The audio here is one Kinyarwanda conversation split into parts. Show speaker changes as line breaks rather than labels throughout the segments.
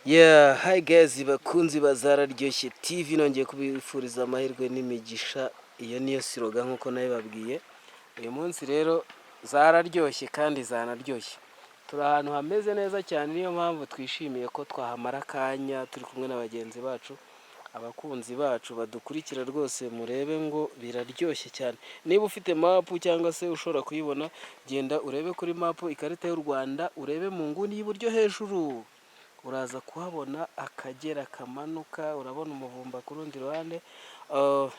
Yeah, hi guys, bakunzi bazararyoshye TV nongeye kubifuriza amahirwe n'imigisha. Iyo niyo siroga nkuko nabibabwiye. Uyu munsi rero zararyoshye kandi zanaryoshye. Turi ahantu hameze neza cyane, niyo mpamvu twishimiye ko twahamara akanya turi kumwe na bagenzi bacu, abakunzi bacu badukurikira rwose murebe ngo biraryoshye cyane. Niba ufite mapu cyangwa se ushobora kuyibona, genda urebe kuri mapu ikarita y'u Rwanda, urebe mu nguni y'iburyo hejuru. Uraza kuhabona akagera kamanuka, urabona umuvumba ku rundi ruhande.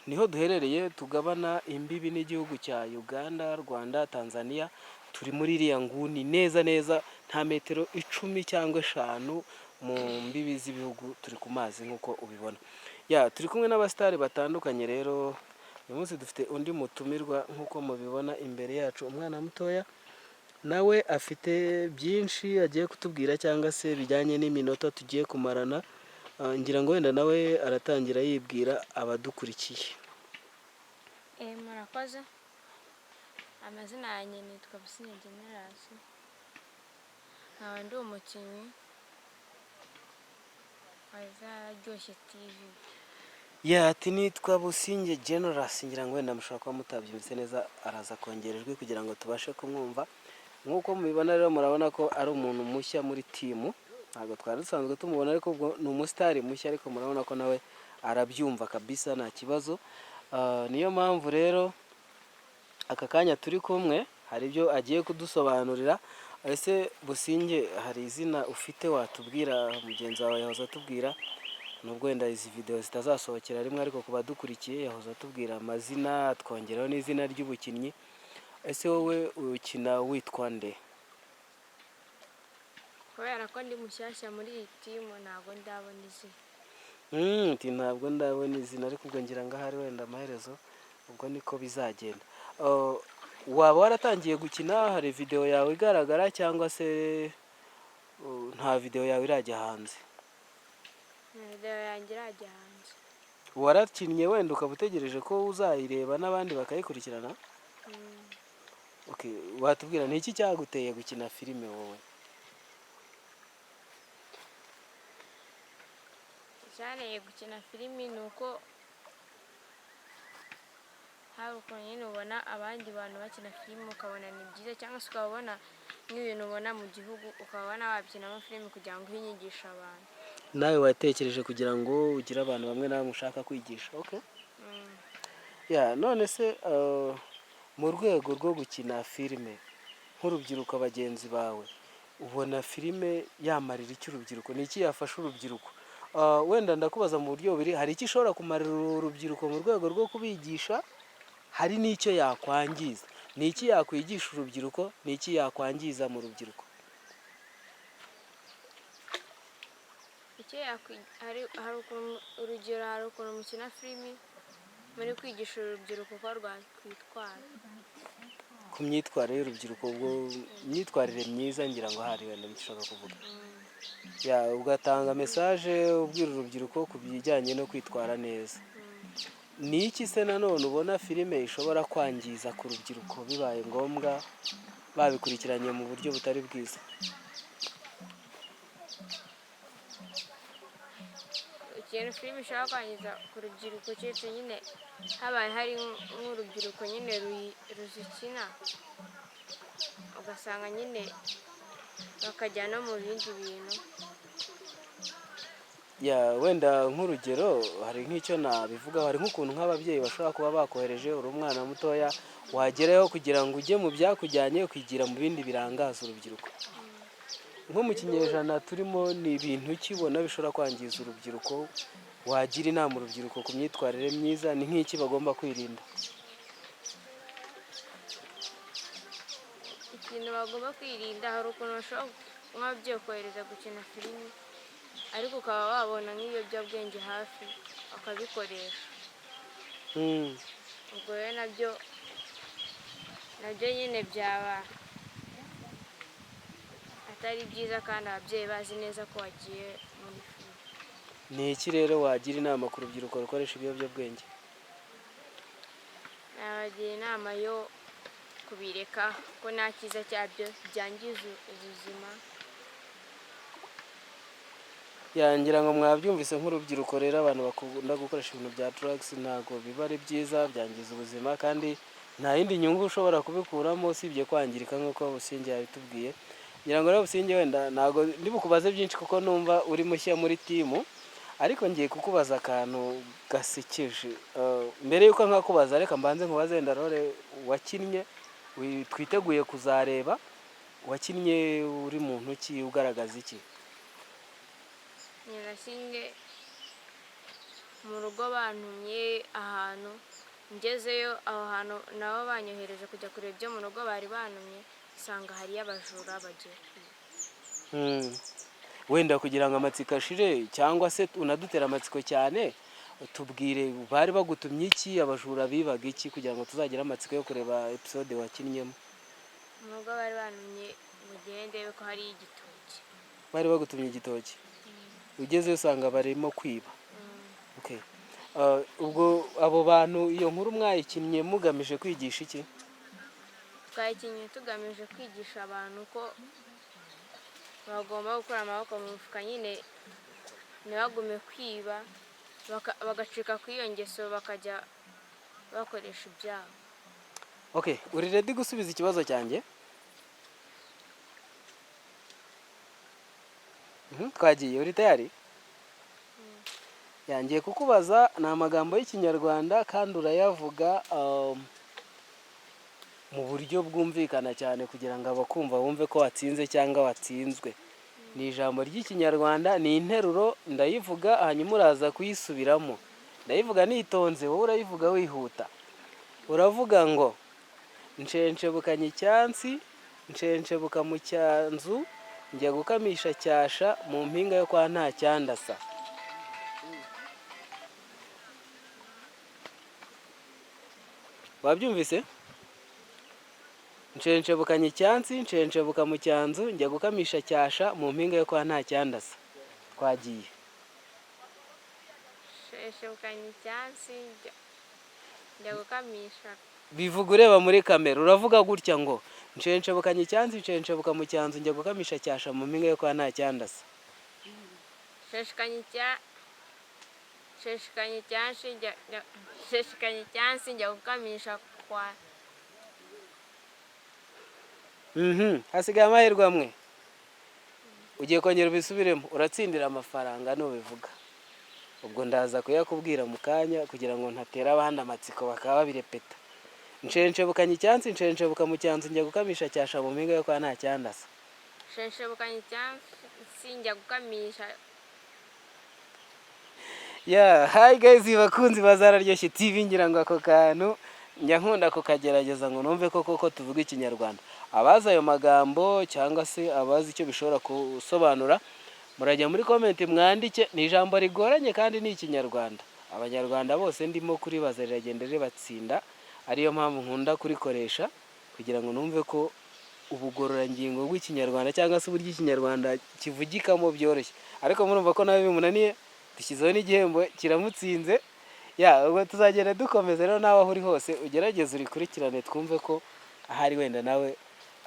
Niho duherereye, tugabana imbibi n'igihugu cya Uganda, Rwanda, Tanzania. Turi muri iriya nguni neza neza, nta metero 10 cyangwa 5 mu mbibi z'ibihugu, turi ku mazi nk'uko ubibona. Turi kumwe n'abasitari batandukanye rero. Uyu munsi dufite undi mutumirwa nk'uko mubibona imbere yacu, umwana mutoya nawe afite byinshi agiye kutubwira cyangwa se bijyanye n'iminota tugiye kumarana. Ngira ngo wenda nawe aratangira yibwira abadukurikiye.
Murakoze. Amazina yanjye nitwa Businge Generous. Nkaba ndi umukinnyi wa Zararyoshye TV.
Ati nitwa Businge Generous, ngira ngo wenda mushobora kuba mutabyumvise neza, araza kongerejwe kugira ngo tubashe kumwumva. Nk'uko mubibona rero, murabona ko ari umuntu mushya muri timu. Ntabwo twari dusanzwe tumubona, ariko ubwo ni umusitari mushya, ariko murabona ko nawe arabyumva kabisa, nta kibazo. Niyo mpamvu rero aka kanya turi kumwe hari ibyo agiye kudusobanurira. Ese Businge, hari izina ufite watubwira? Mugenzi wawe yahoze atubwira, nubwo wenda izi video zitazasohokera rimwe, ariko ku badukurikiye yahoze atubwira amazina, twongeraho n'izina ry'ubukinnyi. Ese wowe ukina witwa nde?
Kubera ko ndi mushyashya muri iyi timu ntabwo ndabona izina.
Ntabwo ndabona izina, ariko ubwo ngira ngo ahari wenda amaherezo ubwo niko bizagenda. Waba waratangiye gukina? Hari video yawe igaragara cyangwa se nta video yawe irajya hanze?
Video yanjye irajya hanze.
Warakinnye wenda ukaba utegereje ko uzayireba n'abandi bakayikurikirana? Okay, watubwira ni iki cyaguteye gukina filime wowe?
Cyane gukina filimi ni uko hari ukuntu nyine ubona abandi bantu bakina filime ukabona ni byiza, cyangwa se ukabona nk'ibintu ubona mu gihugu ukabona wabikinamo filime kugira ngo uhinyigishe abantu.
Nawe watekereje kugira ngo ugire abantu bamwe na bamwe ushaka kwigisha? Okay. None se mu rwego rwo gukina filime nk'urubyiruko, bagenzi bawe, ubona filime yamarira iki urubyiruko? Ni iki yafasha urubyiruko? Wenda ndakubaza mu buryo bubiri, hari icyo ishobora kumarira urubyiruko mu rwego rwo kubigisha, hari n'icyo yakwangiza. Ni iki yakwigisha urubyiruko, ni iki yakwangiza mu rubyiruko?
Hari urugero, hari ukuntu mukina filimi muri kwigisha urubyiruko ko rwakwitwara
ku myitwarire y'urubyiruko, ubwo imyitwarire myiza ngira ngo hari wenda bishaka kuvuga. Ugatanga message ubwira urubyiruko ku bijyanye no kwitwara neza. Ni iki se nanone ubona filime ishobora kwangiza ku rubyiruko bibaye ngombwa babikurikiranye mu buryo butari bwiza?
Ikintu filime ishobora kwangiza ku rubyiruko cyetse nyine habaye hari nk'urubyiruko nyine ruzikina, ugasanga nyine bakajya no mu bindi bintu.
Wenda nk'urugero, hari nk'icyo nabivugaho, hari nk'ukuntu nk'ababyeyi bashobora kuba bakohereje uri umwana mutoya, wagerayo kugira ngo ujye mu byakujyanye ukigira mu bindi birangaza urubyiruko. Nko mu kinyejana turimo, ni ibintu ukibona bishobora kwangiza urubyiruko, wagira inama urubyiruko ku myitwarire myiza, ni nk'iki bagomba kwirinda?
Ikintu bagomba kwirinda, hari ukuntu bashobora nk'ababyeyi kohereza gukina filimi, ariko ukaba wabona nk'ibiyobyabwenge hafi bakabikoresha. Ubwo rero nabyo nyine byaba atari byiza, kandi ababyeyi bazi neza ko wagiye muri filime.
Ni iki rero wagira inama ku rubyiruko rukoresha ibiyobyabwenge?
Nabagira inama yo kubireka, ko nta cyiza cyabyo, byangiza ubuzima.
yangira ngo mwabyumvise nk'urubyiruko rero abantu bakunda gukoresha ibintu bya drugs ntabwo biba ari byiza, byangiza ubuzima kandi nta yindi nyungu ushobora kubikuramo usibye kwangirika nk'uko Businge yabitubwiye. Ngira ngo rero Businge wenda ntabwo ndi bukubaze byinshi kuko numva uri mushya muri timu, ariko ngiye kukubaza akantu gasekeje. Mbere yuko nkakubaza reka mbanze nkubaze wenda role wakinnye twiteguye kuzareba, wakinnye uri muntu ki, ugaragaza iki?
Nyirasinge mu rugo bantumye ahantu, ngezeyo aho hantu nabo banyohereje kujya kureba ibyo mu rugo bari bantumye, usanga hariyo abajura bagiye kwiba.
Wenda kugira ngo amatsiko ashire cyangwa se unadutera amatsiko cyane, tubwire bari bagutumye iki, abajura bibaga iki, kugira ngo tuzagira amatsiko yo kureba episode wakinnyemo.
Mu rugo bari bantumye mugende ko hari igitoki.
Bari bagutumye igitoki? Ugezeyo usanga barimo kwiba? Okay. Ubwo abo bantu iyo nkuru mwayikinnye mugamije kwigisha iki?
Twayikinnye tugamije kwigisha abantu ko bagomba gukura amaboko mu mufuka, nyine ntibagume kwiba, bagacika ku iyo ngeso bakajya bakoresha ibyabo.
Okay, uri ready gusubiza ikibazo cyanjye? Twagiye, uri tayari? Yangiye kukubaza ni amagambo y'ikinyarwanda kandi urayavuga mu buryo bwumvikana cyane kugira ngo abakumva bumve ko watsinze cyangwa watsinzwe. Ni ijambo ry'ikinyarwanda, ni interuro, ndayivuga hanyuma uraza kuyisubiramo. Ndayivuga nitonze, wowe urayivuga wihuta. Uravuga ngo nshenshebukanye icyansi, nshenshebukanye mu cyanzu, njya gukamisha cyasha mu mpinga yo kwa nta cyandasa. Wabyumvise? Nshenshebukanye icyansi, nshenshebukanye mu cyanzu, njya gukamisha cyasha mu mpinga yo kwa nta cyandasa. Twagiye.
Nshenshebukanye icyansi, njya gukamisha. Bivuga
ureba muri kamera, uravuga gutya ngo nshenshebukanye icyansi, nshenshebukanye mu cyanzu, njya gukamisha cyasha mu mpinga yo kwa nta cyandasa.
Nshenshebukanye icyansi, njya gukamisha kwa.
Hasigaye amahirwe amwe. Ugiye kongera ubisubiremo, uratsindira amafaranga nubivuga. Ubwo ndaza kuyakubwira mu kanya kugira ngo ntatera abandi amatsiko bakaba babirepeta. Nshenshebukanye icyansi, nshenshebukanye mu cyanzu, njya gukamisha cyasha mu mpinga yo kwa nta cyandasa.
Nshenshebukanye icyansi, njya gukamisha.
Hi guys, bakunzi bazararyoshye TV, ngira ngo ako kantu njya nkunda kukagerageza ngo numve koko tuvuga ikinyarwanda. Abazi ayo magambo cyangwa se abazi icyo bishobora gusobanura, murajya muri comment mwandike. Ni ijambo rigoranye kandi ni ikinyarwanda. Abanyarwanda bose ndimo kuribaza riragenda ribatsinda, ariyo mpamvu nkunda kurikoresha kugira ngo numve ko ubugororangingo bw'ikinyarwanda cyangwa se uburyo ikinyarwanda kivugikamo byoroshye. Ariko murumva ko nawe bimunaniye, dushyizeho n'igihembo kiramutsinze. Ubwo tuzagenda dukomeza rero, nawe aho uri hose ugerageze urikurikirane, twumve ko ahari wenda nawe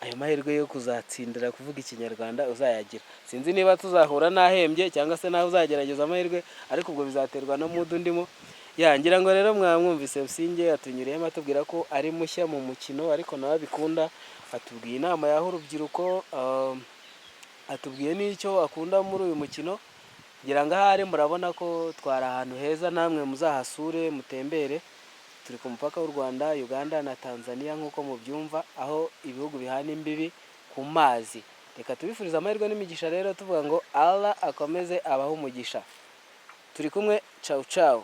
ayo mahirwe yo kuzatsindira kuvuga ikinyarwanda uzayagira. Sinzi niba tuzahura nahembye cyangwa se nawe uzagerageza amahirwe, ariko ubwo bizaterwa no mudu ndimo. Ngira ngo rero mwamwumvise Businge atunyuriyemo atubwira ko ari mushya mu mukino, ariko nawe abikunda. Atubwiye inama yaho urubyiruko, atubwiye n'icyo akunda muri uyu mukino. Ngira ngo ahari murabona ko twari ahantu heza, namwe muzahasure mutembere. Turi ku mupaka w'u Rwanda, Uganda na Tanzania nk'uko mubyumva, aho ibihugu bihana imbibi ku mazi. Reka tubifuriza amahirwe n'imigisha rero, tuvuga ngo Allah akomeze abaho umugisha. Turi kumwe, ciao ciao.